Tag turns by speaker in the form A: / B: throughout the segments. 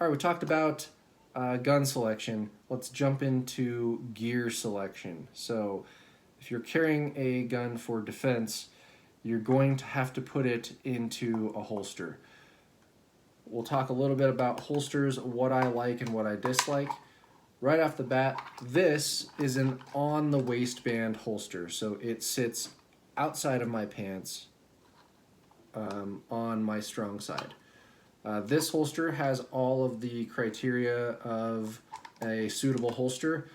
A: All right, we talked about gun selection. Let's jump into gear selection. So, if you're carrying a gun for defense, you're going to have to put it into a holster. We'll talk a little bit about holsters, what I like and what I dislike. Right off the bat, this is an on the waistband holster. So it sits outside of my pants on my strong side. This holster has all of the criteria of a suitable holster.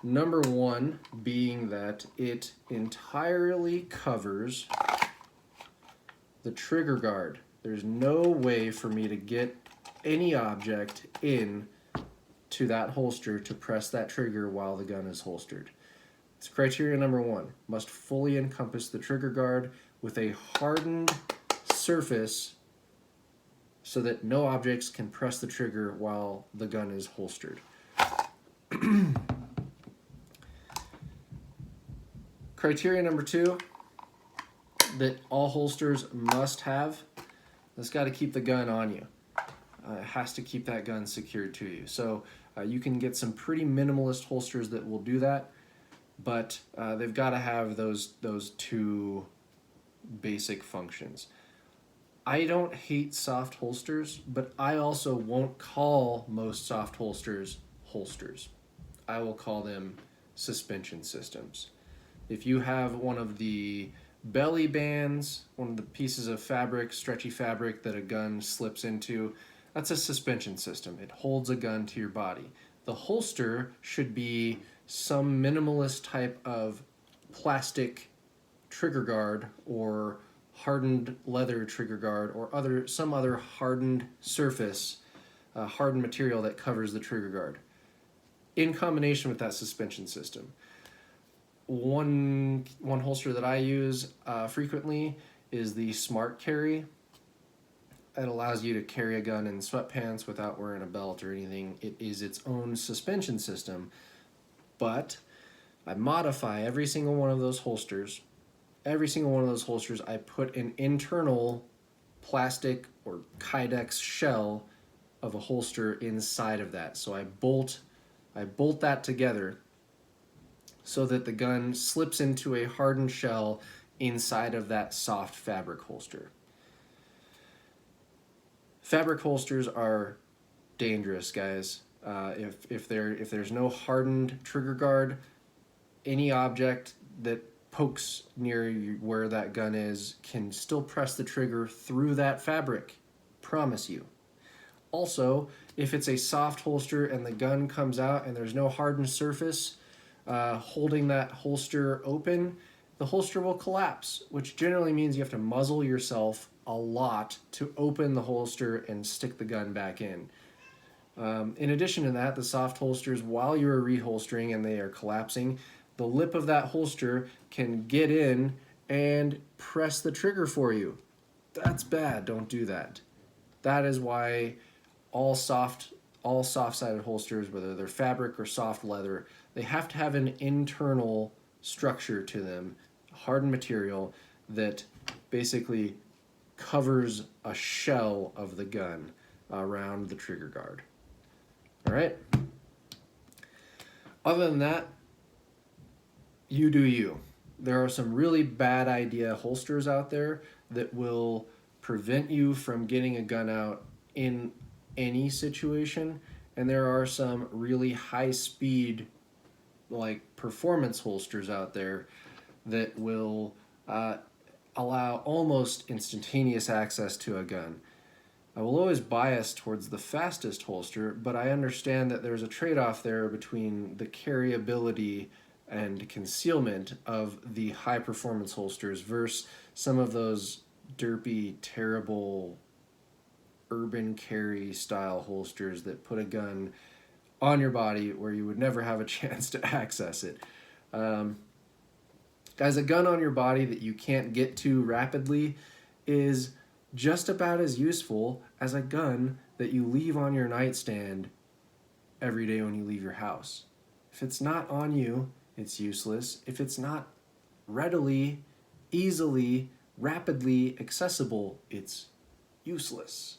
A: Number one being that it entirely covers the trigger guard. There's no way for me to get any object in to that holster to press that trigger while the gun is holstered. It's criteria number one. Must fully encompass the trigger guard with a hardened surface so that no objects can press the trigger while the gun is holstered. Criteria number two that all holsters must have, it's got to keep the gun on you. It has to keep that gun secured to you. So you can get some pretty minimalist holsters that will do that, but they've got to have those two basic functions. I don't hate soft holsters, but I also won't call most soft holsters holsters. I will call them suspension systems. If you have one of the belly bands, one of the pieces of fabric, stretchy fabric that a gun slips into, that's a suspension system. It holds a gun to your body. The holster should be some minimalist type of plastic trigger guard or hardened leather trigger guard or some other hardened surface, hardened material that covers the trigger guard in combination with that suspension system. One holster that I use frequently is the Smart Carry. It allows you to carry a gun in sweatpants without wearing a belt or anything. It is its own suspension system, but I modify every single one of those holsters. Every single one of those holsters, I put an internal plastic or Kydex shell of a holster inside of that. So I bolt that together so that the gun slips into a hardened shell inside of that soft fabric holster. Fabric holsters are dangerous, guys. If there's no hardened trigger guard, any object that pokes near where that gun is can still press the trigger through that fabric. Promise you. Also, if it's a soft holster and the gun comes out and there's no hardened surface holding that holster open, the holster will collapse, which generally means you have to muzzle yourself a lot to open the holster and stick the gun back in. In addition to that, the soft holsters, while you're reholstering and they are collapsing, the lip of that holster can get in and press the trigger for you. That's bad. Don't do that. That is why all soft-sided holsters, whether they're fabric or soft leather, they have to have an internal structure to them, hardened material that basically covers a shell of the gun around the trigger guard. All right? Other than that, you do you. There are some really bad idea holsters out there that will prevent you from getting a gun out in any situation, and there are some really high speed like performance holsters out there that will allow almost instantaneous access to a gun. I will always bias towards the fastest holster, but I understand that there's a trade-off there between the carryability and concealment of the high performance holsters versus some of those derpy, terrible urban carry style holsters that put a gun on your body where you would never have a chance to access it. Guys, a gun on your body that you can't get to rapidly is just about as useful as a gun that you leave on your nightstand every day when you leave your house. If it's not on you, it's useless. If it's not readily, easily, rapidly accessible, it's useless.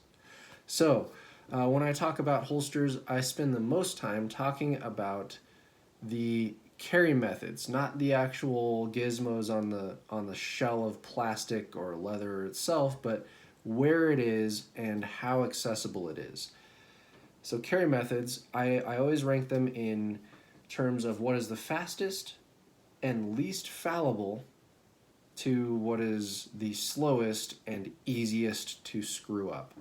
A: So, When I talk about holsters, I spend the most time talking about the carry methods, not the actual gizmos on the shell of plastic or leather itself, but where it is and how accessible it is. So carry methods, I always rank them in terms of what is the fastest and least fallible to what is the slowest and easiest to screw up.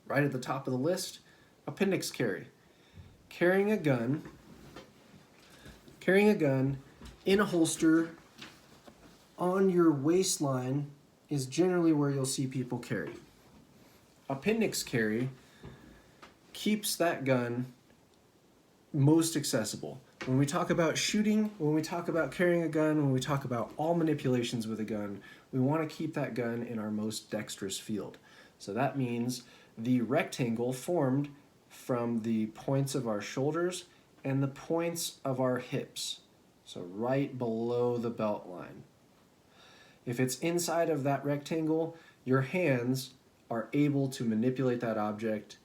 A: Right at the top of the list, appendix carry. Carrying a gun in a holster on your waistline is generally where you'll see people carry. Appendix carry keeps that gun most accessible. When we talk about shooting, when we talk about carrying a gun, when we talk about all manipulations with a gun, we want to keep that gun in our most dexterous field. So that means the rectangle formed from the points of our shoulders and the points of our hips, so right below the belt line. If it's inside of that rectangle, your hands are able to manipulate that object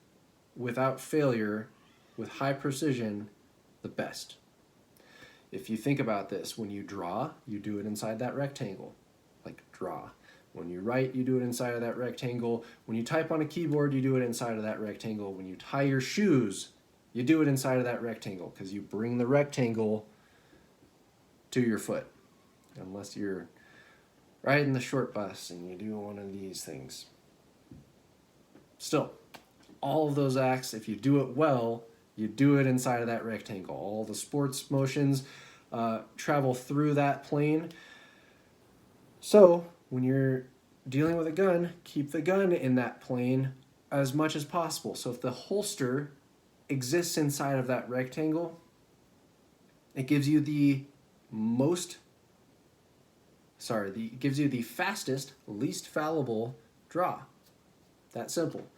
A: without failure, with high precision, the best. If you think about this, when you draw, you do it inside that rectangle, like draw. When you write, you do it inside of that rectangle. When you type on a keyboard, you do it inside of that rectangle. When you tie your shoes, you do it inside of that rectangle because you bring the rectangle to your foot. Unless you're riding the short bus and you do one of these things. Still, all of those acts, if you do it well, you do it inside of that rectangle. All the sports motions travel through that plane. So when you're dealing with a gun, keep the gun in that plane as much as possible. So if the holster exists inside of that rectangle, it gives you the fastest, least fallible draw. That simple.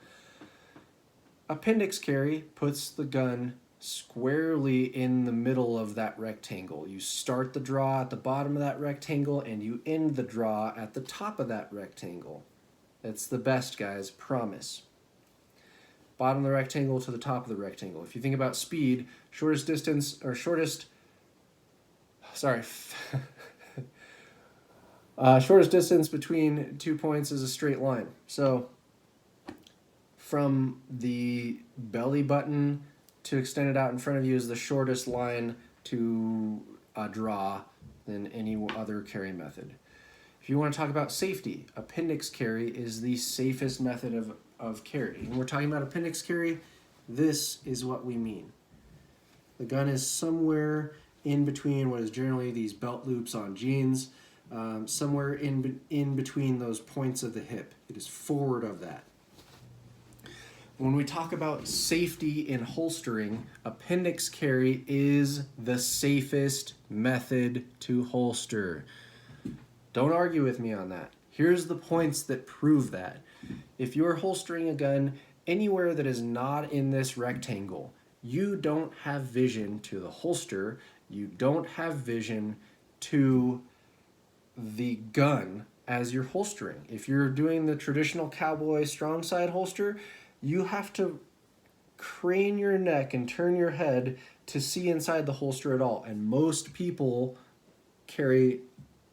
A: Appendix carry puts the gun squarely in the middle of that rectangle. You start the draw at the bottom of that rectangle and you end the draw at the top of that rectangle. It's the best, guys, promise. Bottom of the rectangle to the top of the rectangle. If you think about speed, shortest distance between 2 points is a straight line. So from the belly button to extend it out in front of you is the shortest line to draw than any other carry method. If you want to talk about safety, appendix carry is the safest method of carry. When we're talking about appendix carry, this is what we mean. The gun is somewhere in between what is generally these belt loops on jeans, somewhere in between those points of the hip. It is forward of that. When we talk about safety in holstering, appendix carry is the safest method to holster. Don't argue with me on that. Here's the points that prove that. If you're holstering a gun anywhere that is not in this rectangle, you don't have vision to the holster, you don't have vision to the gun as you're holstering. If you're doing the traditional cowboy strong side holster, you have to crane your neck and turn your head to see inside the holster at all. And most people carry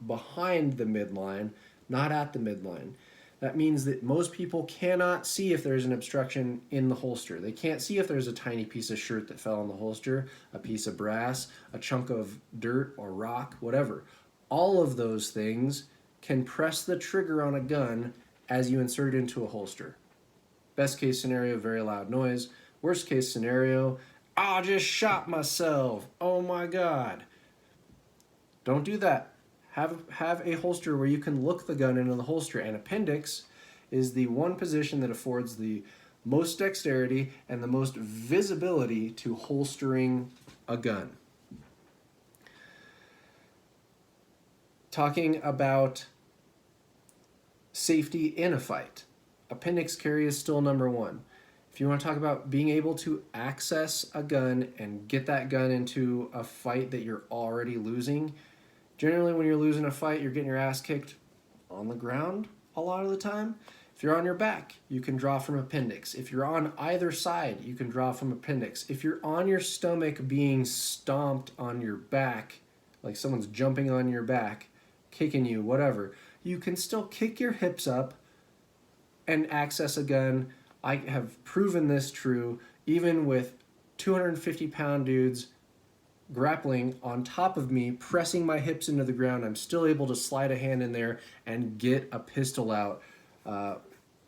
A: behind the midline, not at the midline. That means that most people cannot see if there's an obstruction in the holster. They can't see if there's a tiny piece of shirt that fell in the holster, a piece of brass, a chunk of dirt or rock, whatever. All of those things can press the trigger on a gun as you insert it into a holster. Best case scenario, very loud noise. Worst case scenario, I just shot myself. Oh my God. Don't do that. Have a holster where you can look the gun into the holster. And appendix is the one position that affords the most dexterity and the most visibility to holstering a gun. Talking about safety in a fight, appendix carry is still number one. If you want to talk about being able to access a gun and get that gun into a fight that you're already losing, generally when you're losing a fight, you're getting your ass kicked on the ground a lot of the time. If you're on your back, you can draw from appendix. If you're on either side, you can draw from appendix. If you're on your stomach being stomped on your back, like someone's jumping on your back, kicking you, whatever, you can still kick your hips up and access a gun. I have proven this true even with 250-pound dudes grappling on top of me, pressing my hips into the ground. I'm still able to slide a hand in there and get a pistol out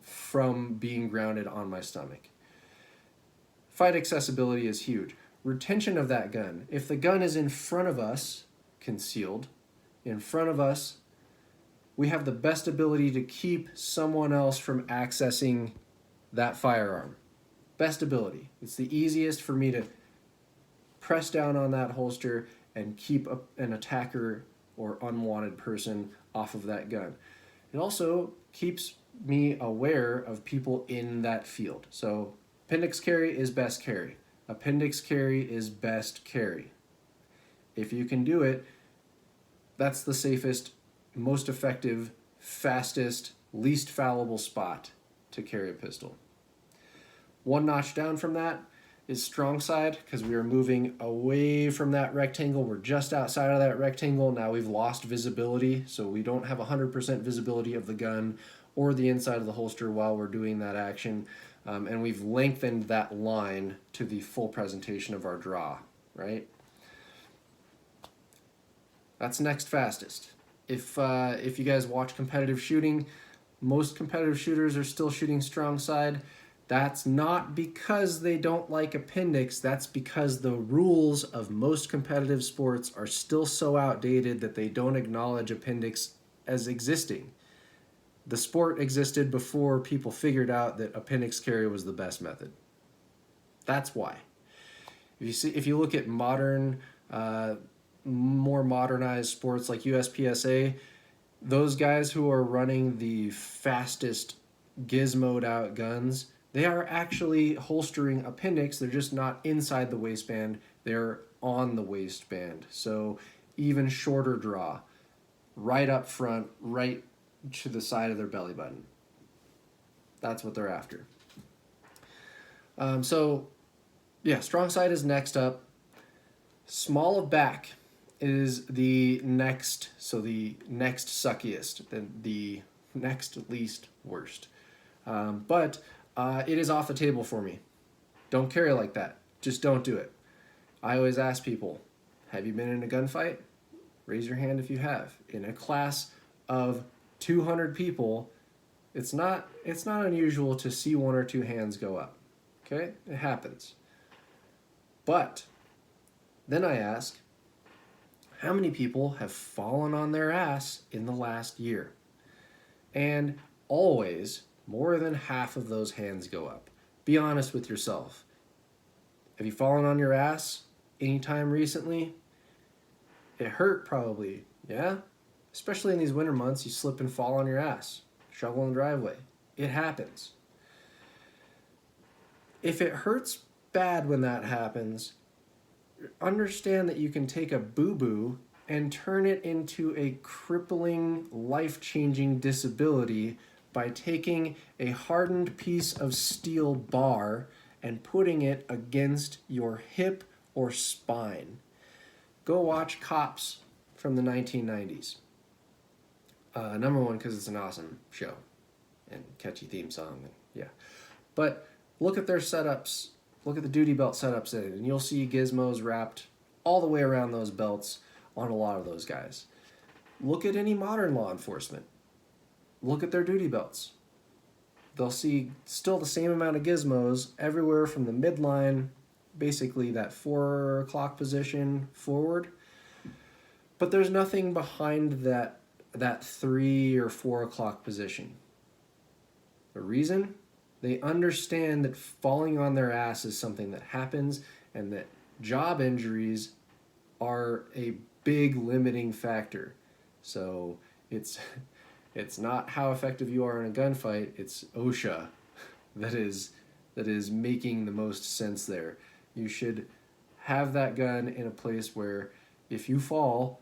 A: from being grounded on my stomach. Fight accessibility is huge. Retention of that gun. If the gun is in front of us, concealed, in front of us, we have the best ability to keep someone else from accessing that firearm. Best ability. It's the easiest for me to press down on that holster and keep an attacker or unwanted person off of that gun. It also keeps me aware of people in that field. So appendix carry is best carry. Appendix carry is best carry. If you can do it, that's the safest, most effective, fastest, least fallible spot to carry a pistol. One notch down from that is strong side, because we are moving away from that rectangle. We're just outside of that rectangle. Now we've lost visibility, so we don't have 100% visibility of the gun or the inside of the holster while we're doing that action. And we've lengthened that line to the full presentation of our draw, right? That's next fastest. If you guys watch competitive shooting, most competitive shooters are still shooting strong side. That's not because they don't like appendix. That's because the rules of most competitive sports are still so outdated that they don't acknowledge appendix as existing. The sport existed before people figured out that appendix carry was the best method. That's why. If you look at modern, more modernized sports like USPSA, those guys who are running the fastest gizmoed out guns, they are actually holstering appendix. They're just not inside the waistband. They're on the waistband. So even shorter draw, right up front, right to the side of their belly button. That's what they're after. So yeah, strong side is next up. Small of back is the next, so the next suckiest, the next least worst. But it is off the table for me. Don't carry like that. Just don't do it. I always ask people, have you been in a gunfight? Raise your hand if you have. In a class of 200 people, it's not unusual to see one or two hands go up. Okay? It happens. But then I ask, how many people have fallen on their ass in the last year? And always, more than half of those hands go up. Be honest with yourself. Have you fallen on your ass anytime recently? It hurt probably, yeah? Especially in these winter months, you slip and fall on your ass. Shovel in the driveway. It happens. If it hurts bad when that happens, understand that you can take a boo-boo and turn it into a crippling, life-changing disability by taking a hardened piece of steel bar and putting it against your hip or spine. Go watch Cops from the 1990s. Number one, because it's an awesome show and catchy theme song. And yeah. But look at their setups. Look at the duty belt setups in it, and you'll see gizmos wrapped all the way around those belts on a lot of those guys. Look at any modern law enforcement. Look at their duty belts. They'll see still the same amount of gizmos everywhere from the midline, basically that 4 o'clock position forward. But there's nothing behind that 3 or 4 o'clock position. The reason? They understand that falling on their ass is something that happens and that job injuries are a big limiting factor. So it's not how effective you are in a gunfight, it's OSHA that is making the most sense there. You should have that gun in a place where if you fall,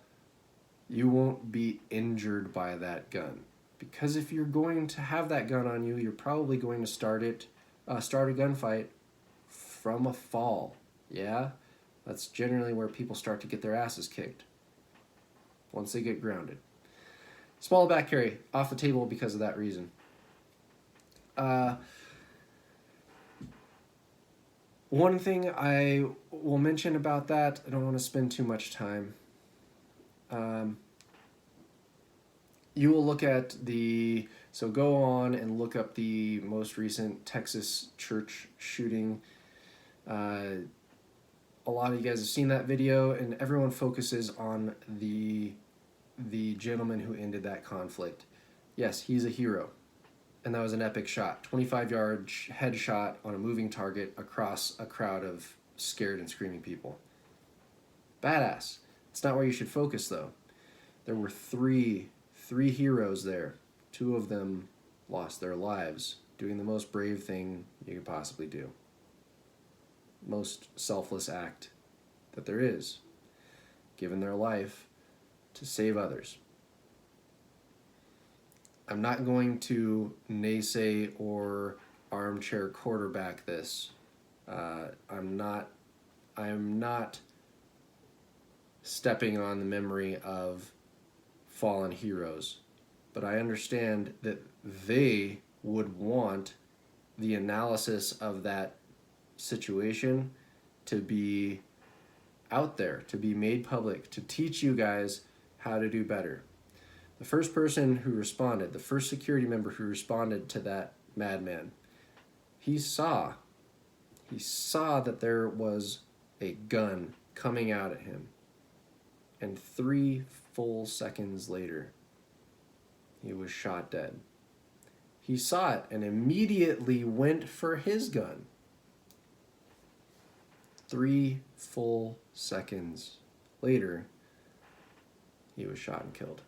A: you won't be injured by that gun. Because if you're going to have that gun on you, you're probably going to start a gunfight from a fall. Yeah, that's generally where people start to get their asses kicked once they get grounded. Small back carry off the table because of that reason. One thing I will mention about that, I don't want to spend too much time. You will look at so go on and look up the most recent Texas church shooting. A lot of you guys have seen that video, and everyone focuses on the gentleman who ended that conflict. Yes, he's a hero, and that was an epic shot. 25-yard headshot on a moving target across a crowd of scared and screaming people. Badass. It's not where you should focus, though. There were three heroes there. Two of them lost their lives doing the most brave thing you could possibly do. Most selfless act that there is, given their life to save others. I'm not going to naysay or armchair quarterback this. I'm not stepping on the memory of fallen heroes, but I understand that they would want the analysis of that situation to be out there, to be made public, to teach you guys how to do better. The first person who responded, the first security member who responded to that madman, he saw that there was a gun coming out at him. And 3 full seconds later, he was shot dead. He saw it and immediately went for his gun. 3 full seconds later, he was shot and killed.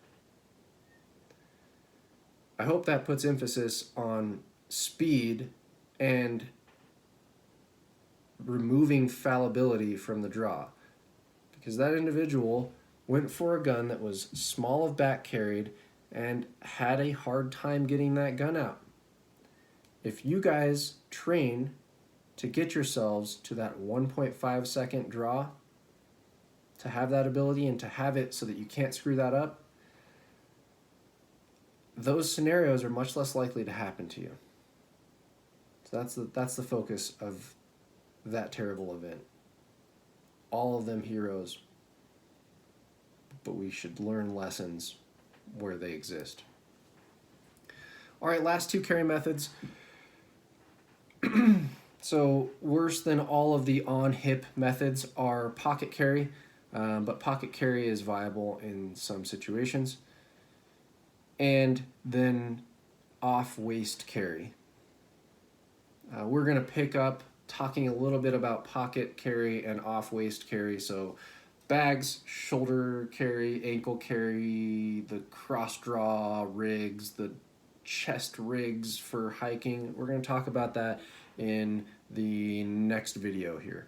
A: I hope that puts emphasis on speed and removing fallibility from the draw. Because that individual went for a gun that was small of back carried and had a hard time getting that gun out. If you guys train to get yourselves to that 1.5 second draw, to have that ability and to have it so that you can't screw that up, those scenarios are much less likely to happen to you. So that's the focus of that terrible event. All of them heroes, but we should learn lessons where they exist. All right, last 2 carry methods. So worse than all of the on-hip methods are pocket carry, but pocket carry is viable in some situations. And then off-waist carry. We're going to pick up talking a little bit about pocket carry and off-waist carry. So bags, shoulder carry, ankle carry, the cross-draw rigs, the chest rigs for hiking. We're going to talk about that in the next video here.